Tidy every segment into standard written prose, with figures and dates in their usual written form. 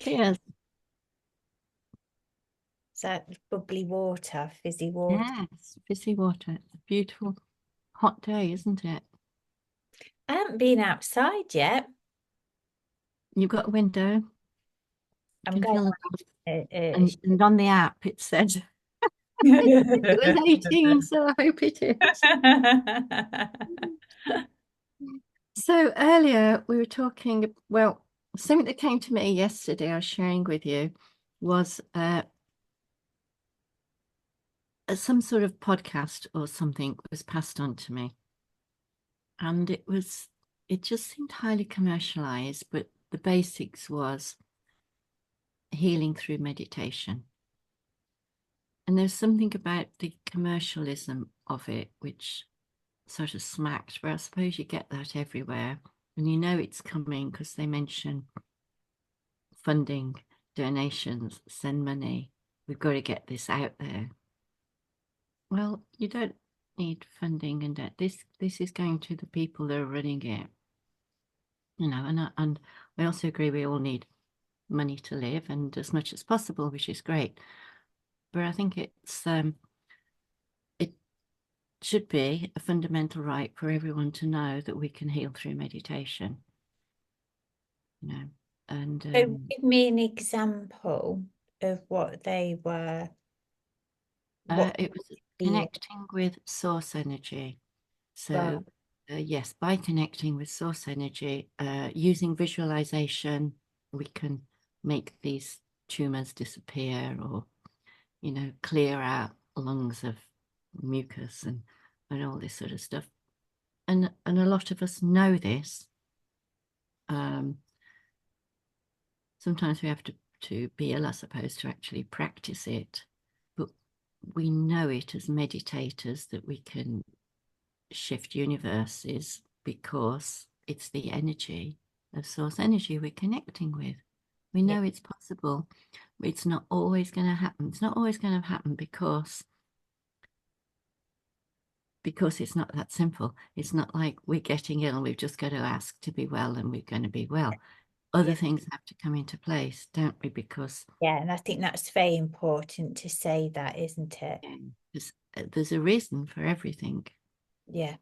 Cheers. Is that bubbly water, fizzy water? Yes, fizzy water. It's a beautiful hot day, isn't it? I haven't been outside yet. You've got a window, you I'm can going feel the cold. to. And on the app it said it was 18, so I hope it is. So earlier we were talking, well, something that came to me yesterday I was sharing with you was some sort of podcast or something was passed on to me. And it just seemed highly commercialized, but the basics was healing through meditation. And there's something about the commercialism of it, which sort of smacked, where I suppose you get that everywhere. And you know it's coming because they mention funding, donations, send money. We've got to get this out there. Well, you don't need funding and that. This is going to the people that are running it. And I also agree we all need money to live and as much as possible, which is great. But I think it should be a fundamental right for everyone to know that we can heal through meditation, you know. And So give me an example of what they were, what it was the connecting with source energy. right. So, yes, by connecting with source energy, using visualization, we can make these tumors disappear or, clear out lungs of mucus and all this sort of stuff. And a lot of us know this. Um, Sometimes we have to be ill, I suppose, to actually practice it. But we know it as meditators that we can shift universes because it's the energy of source energy we're connecting with. We Yeah, know it's possible. It's not always going to happen. It's not always going to happen because it's not that simple. It's not like we're getting ill and we've just got to ask to be well and we're going to be well. Other yeah, things have to come into place, don't we? Because yeah. And I think that's very important to say that, isn't it? there's a reason for everything, Yeah,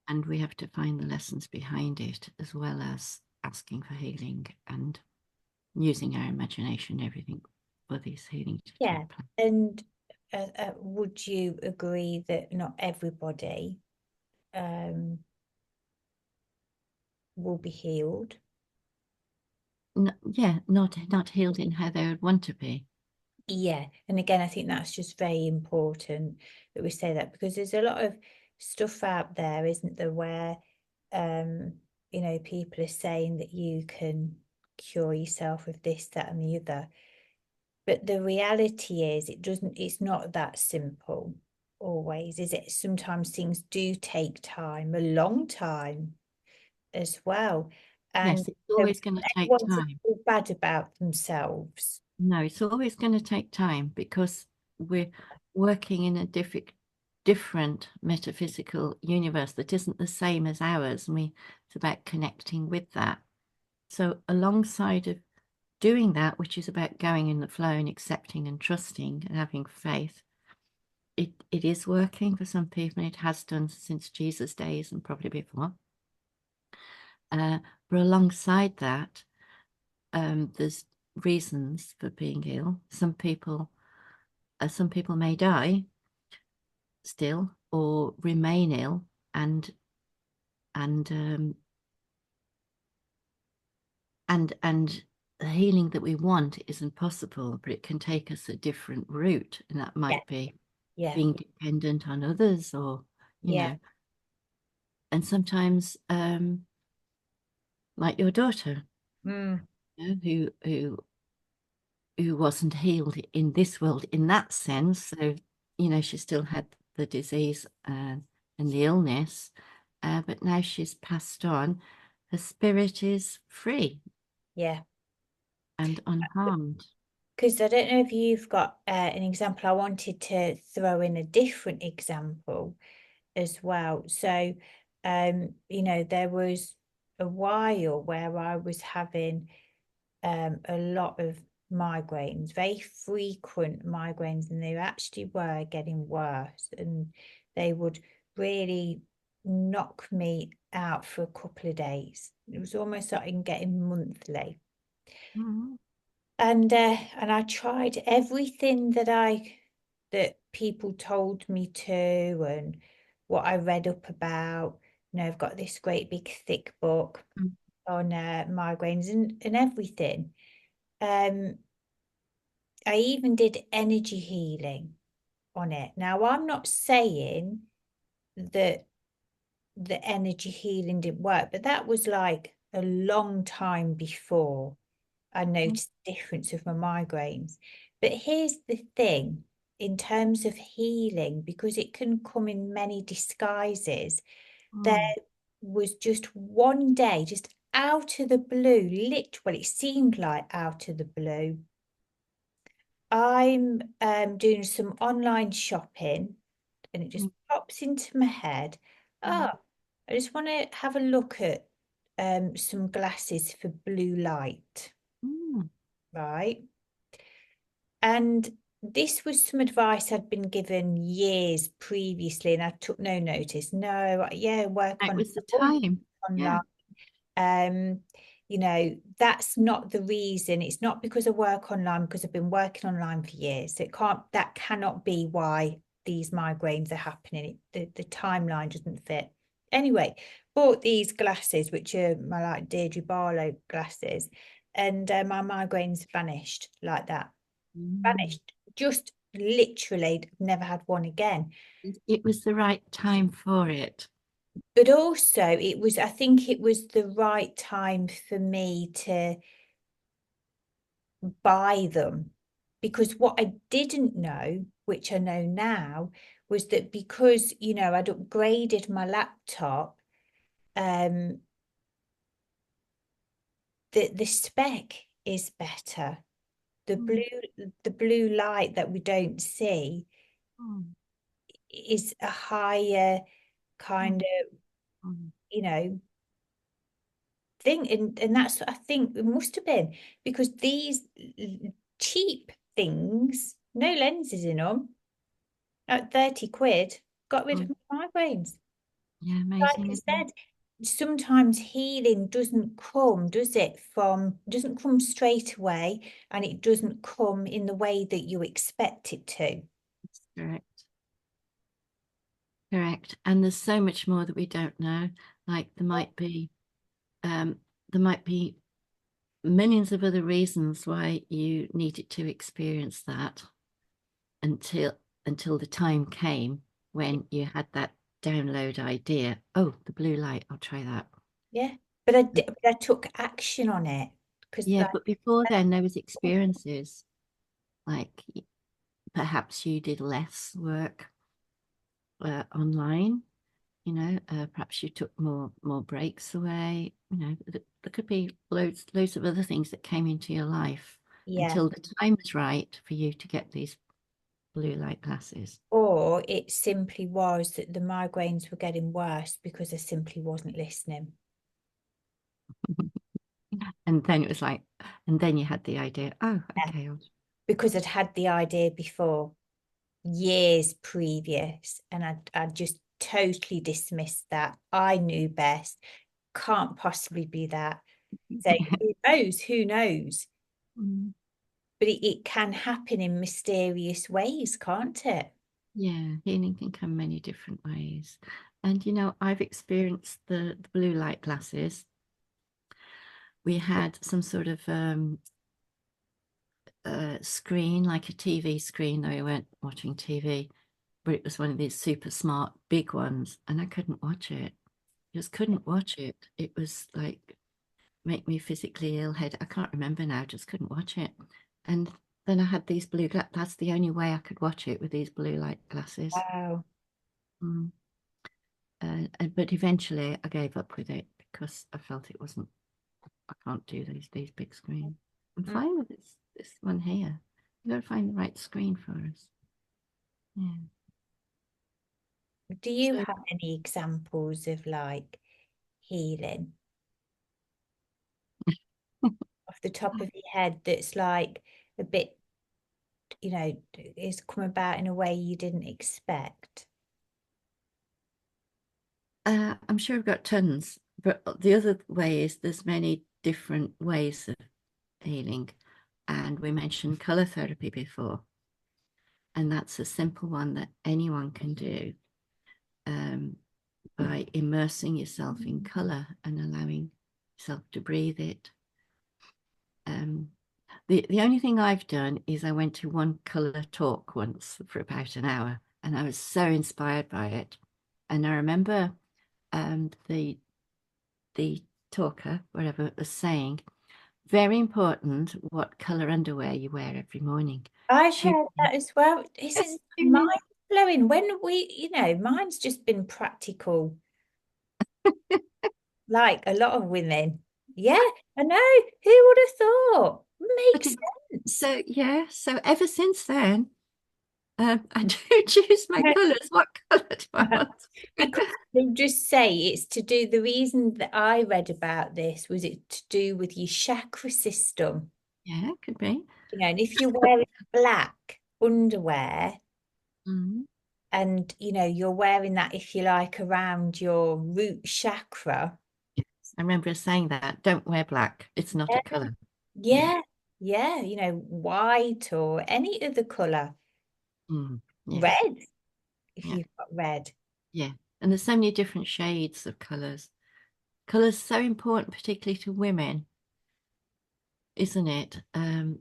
and we have to find the lessons behind it as well as asking for healing and using our imagination, everything for this healing to yeah. take place. And would you agree that not everybody um, will be healed? Yeah, not healed in how they would want to be. Yeah, and again, I think that's just very important that we say that because there's a lot of stuff out there, isn't there, where um, people are saying that you can cure yourself with this, that, and the other. But the reality is it's not that simple always, is it? Sometimes things do take time, a long time as well. And Yes, it's so always going to take everyone to time. feel bad about themselves. No, it's always going to take time because we're working in a different metaphysical universe that isn't the same as ours. And it's about connecting with that. So alongside of doing that, which is about going in the flow and accepting and trusting and having faith, it is working for some people, and it has done since Jesus' days and probably before. But alongside that, there's reasons for being ill. Some people may die still or remain ill, and and and the healing that we want isn't possible, but it can take us a different route, and that Yeah, might be yeah, being dependent on others, or you yeah. know, and sometimes like your daughter, Mm, who wasn't healed in this world in that sense. So, she still had the disease and the illness, but now she's passed on. Her spirit is free yeah. and unharmed. Because I don't know if you've got an example. I wanted to throw in a different example as well. So, there was a while where I was having a lot of migraines, very frequent migraines, and they actually were getting worse, and they would really knock me out for a couple of days. It was almost like getting monthly. Mm. And I tried everything that people told me to, and what I read up about. You know, I've got this great big thick book Mm. on migraines and everything. Um, I even did energy healing on it. Now, I'm not saying that the energy healing didn't work, but that was like a long time before I noticed the difference of my migraines. But here's the thing, in terms of healing, because it can come in many disguises, there Mm. was just one day, just out of the blue, literally, it seemed like out of the blue. I'm doing some online shopping, and it just Mm. pops into my head. Oh, Mm. I just want to have a look at some glasses for blue light, Mm. right? And this was some advice I'd been given years previously, and I took no notice. No, yeah, work It on was the always time. Yeah. online. Um, you know, that's not the reason. It's not because I work online, because I've been working online for years. That cannot be why these migraines are happening. The timeline doesn't fit. Anyway, bought these glasses, which are my like Deirdre Barlow glasses, and my migraines vanished like that. Mm. Vanished. Just literally never had one again. It was the right time for it. But also I think it was the right time for me to buy them, because what I didn't know, which I know now, was that because, you know, I'd upgraded my laptop, um, the spec is better. The Mm. blue light that we don't see Mm. is a higher kind Mm. of, Mm. you know, thing. And that's, I think it must have been because these cheap things, no lenses in them, at 30 quid, got rid of Mm. my migraines. Yeah, Like amazing, I isn't it? said, sometimes healing doesn't come, does it, doesn't come straight away, and it doesn't come in the way that you expect it to. Correct. Correct. And there's so much more that we don't know. Like um, there might be millions of other reasons why you needed to experience that until the time came when you had that download idea. Oh, the blue light, I'll try that. Yeah. But I took action on it because Yeah, like, but before then there was experiences like perhaps you did less work online, perhaps you took more breaks away, there could be loads of other things that came into your life yeah. until the time was right for you to get these blue light glasses. Or it simply was that the migraines were getting worse because I simply wasn't listening. And then it was like, and then you had the idea, oh, Yeah. okay. Because I'd had the idea before, years previous, and I'd just totally dismissed that. I knew best. Can't possibly be that. So who knows? Who knows? Mm. But it can happen in mysterious ways, can't it? Yeah, healing can come many different ways. And I've experienced the blue light glasses. We had some sort of screen, like a TV screen, though we weren't watching TV, but it was one of these super smart big ones, and I couldn't watch it. Just couldn't watch it. It was like make me physically ill head. I can't remember now, just couldn't watch it. And then I had these that's the only way I could watch it with these blue light glasses. Wow. Mm. But eventually I gave up with it because I felt it wasn't, I can't do these big screens. I'm Mm. fine with this one here. You gotta find the right screen for us. Yeah. Do you So have any examples of like healing off the top of your head that's like a bit, is come about in a way you didn't expect? I'm sure I've got tons, but the other way is there's many different ways of healing. And we mentioned color therapy before, and that's a simple one that anyone can do um, by immersing yourself in color and allowing yourself to breathe it. Um, the only thing I've done is I went to one color talk once for about an hour, and I was so inspired by it. And I remember the talker, whatever, was saying, very important what color underwear you wear every morning. I've Tune heard that as well. yes, Isn't tune in. mind blowing? When mine's just been practical, like a lot of women. Yeah, I know. Who would have thought? But Makes it, sense. so yeah, so ever since then, I do choose my colors. What color do I want? You could just say it's to do, the reason that I read about this was it to do with your chakra system. Yeah, could be. And if you're wearing black underwear Mhm. and, you're wearing that, if you like, around your root chakra. I remember saying that. Don't wear black. It's not a Yeah, color. Yeah. yeah, yeah, white or any other color. Yes. Red, if Yeah. you've got red. Yeah. And there's so many different shades of colors. Color's so important, particularly to women, isn't it?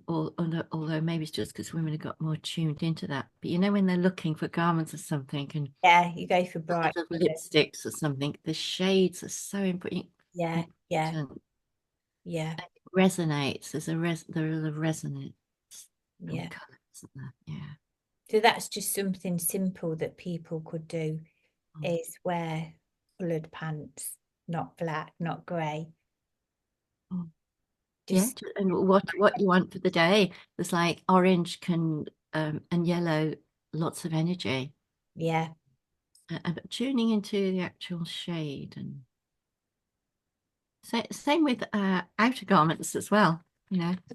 Although maybe it's just because women have got more tuned into that. But when they're looking for garments or something and Yeah, you go for a bright lot of colors. lipsticks or something, the shades are so important. Yeah, yeah, Important. yeah, It resonates. There is a resonance from yeah. color, isn't there? Yeah. So that's just something simple that people could do, Mm. is wear coloured pants, not black, not grey. Mm. Yeah. Just And what you want for the day. There's like orange can and yellow, lots of energy. yeah, But tuning into the actual shade and same with outer garments as well.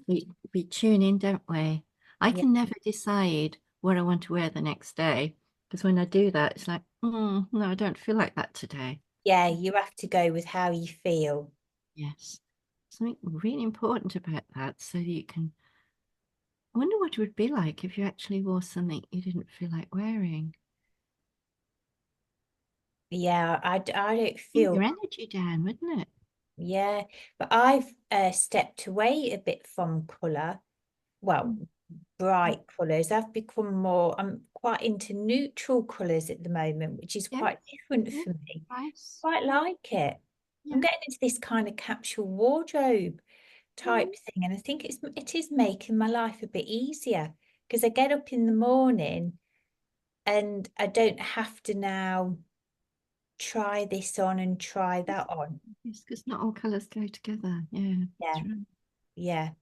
We tune in, don't we? I yeah, can never decide what I want to wear the next day because when I do that, it's like, no, I don't feel like that today. yeah. You have to go with how you feel. Yes, something really important about that, so that you can. I wonder what it would be like if you actually wore something you didn't feel like wearing. Yeah, I don't Bring feel. your energy down, wouldn't it? Yeah, but I've stepped away a bit from colour. Well, Mm. bright colours. I've become more, I'm quite into neutral colours at the moment, which is Yeah, quite different yeah, for me. nice. Quite like it. I'm Yeah. getting into this kind of capsule wardrobe Mm. type thing, and I think it is making my life a bit easier because I get up in the morning and I don't have to now try this on and try that on. Yes, because not all colours go together. Yeah, Yeah, that's right. yeah.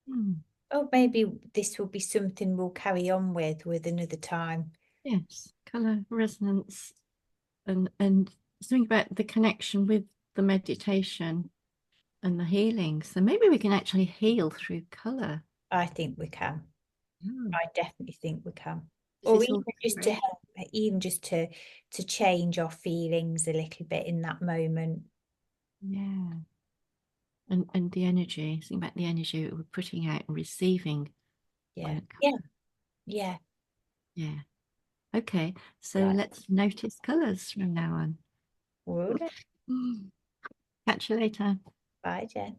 Mm. Oh, maybe this will be something we'll carry on with another time. Yes, color resonance and think about the connection with the meditation and the healing. So maybe we can actually heal through color. I think we can. Mm. I definitely think we can. This Or is even all just to great. help, even just to change our feelings a little bit in that moment. Yeah. And the energy, think about the energy that we're putting out and receiving Yeah. on Yeah. color. Yeah. Yeah. Okay. So Right. let's notice colors from now on. Will do. Mm. Catch you later. Bye, Jen.